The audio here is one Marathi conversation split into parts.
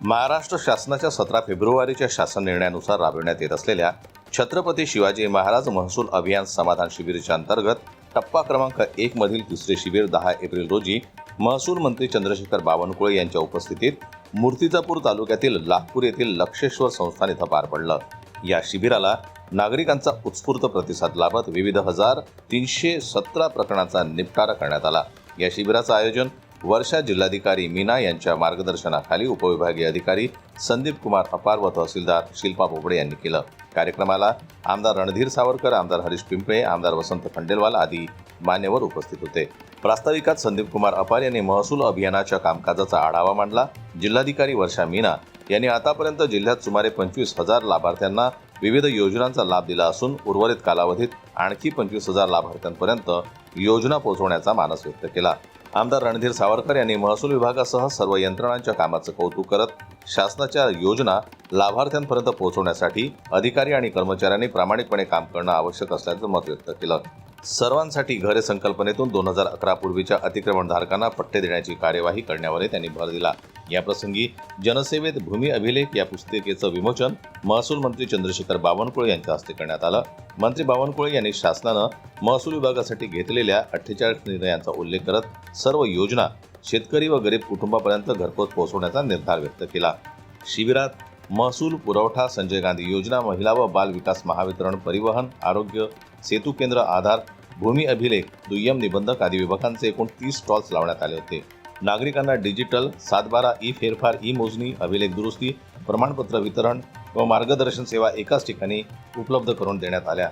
महाराष्ट्र शासनाच्या 17 फेब्रुवारीच्या शासन निर्णयानुसार राबविण्यात येत असलेल्या छत्रपती शिवाजी महाराज महसूल अभियान समाधान शिबिराच्या अंतर्गत टप्पा क्रमांक 1 मधील तिसरे शिबिर 10 एप्रिल रोजी महसूल मंत्री चंद्रशेखर बावनकुळे यांच्या उपस्थितीत मूर्तिजापूर तालुक्यातील लाखपूर येथील लक्षेश्वर संस्थान इथं पार पडलं। या शिबिराला नागरिकांचा उत्स्फूर्त प्रतिसाद लाभत विविध 1317 प्रकरणांचा निपटारा करण्यात आला। या शिबिराचं आयोजन वर्षा जिल्हाधिकारी मीना यांच्या मार्गदर्शनाखाली उपविभागीय अधिकारी संदीप कुमार अपार व तहसीलदार शिल्पा बोबडे यांनी केलं। कार्यक्रमाला आमदार रणधीर सावरकर, आमदार हरीश पिंपळे, आमदार वसंत खंडेलवाल आदी मान्यवर उपस्थित होते। प्रास्ताविकात संदीप कुमार अपार यांनी महसूल अभियानाच्या कामकाजाचा आढावा मांडला। जिल्हाधिकारी वर्षा मीना यांनी आतापर्यंत जिल्ह्यात सुमारे 25,000 लाभार्थ्यांना विविध योजनांचा लाभ दिला असून उर्वरित कालावधीत आणखी 25,000 लाभार्थ्यांपर्यंत योजना पोहोचवण्याचा मानस व्यक्त केला। आमदार रणधीर सावरकर यांनी महसूल विभागासह सर्व यंत्रणांच्या कामाचं कौतुक करत शासनाच्या योजना लाभार्थ्यांपर्यंत पोहोचवण्यासाठी अधिकारी आणि कर्मचाऱ्यांनी प्रामाणिकपणे काम करणं आवश्यक असल्याचं मत व्यक्त केलं। सर्वांसाठी घरे संकल्पनेतून 2011 पूर्वीच्या अतिक्रमणधारकांना पट्टे देण्याची कार्यवाही करण्यावरही त्यांनी भर दिला। याप्रसंगी जनसेवेत भूमी अभिलेख या पुस्तिकेचं विमोचन महसूल मंत्री चंद्रशेखर बावनकुळे यांच्या हस्ते करण्यात आलं। मंत्री बावनकुळे यांनी शासनानं महसूल विभागासाठी घेतलेल्या 48 निर्णयांचा उल्लेख करत सर्व योजना शेतकरी व गरीब कुटुंबापर्यंत घरपोच पोहोचवण्याचा निर्धार व्यक्त केला। शिबिरात महसूल पुरवठा, संजय गांधी योजना, महिला व बाल विकास महावितरण, परिवहन, आरोग्य, सेतू केंद्र, आधार, भूमी अभिलेख, दुय्यम निबंधक आदी विभागांचे एकूण 30 स्टॉल्स लावण्यात आले होते। नागरिकांना डिजिटल 7/12 ई फेरफार, ई मोजणी, अभिलेख दुरुस्ती, प्रमाणपत्र वितरण व मार्गदर्शन सेवा एकाच ठिकाणी उपलब्ध करून देण्यात आल्या।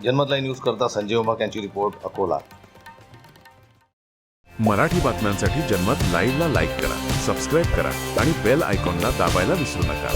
जनमत लाईव्ह न्यूज करता संजय उमाक यांची रिपोर्ट, अकोला। मराठी बातम्यांसाठी जनमत लाईव्हला लाईक करा, सबस्क्राईब करा आणि बेल आयकॉनला दाबायला विसरू नका।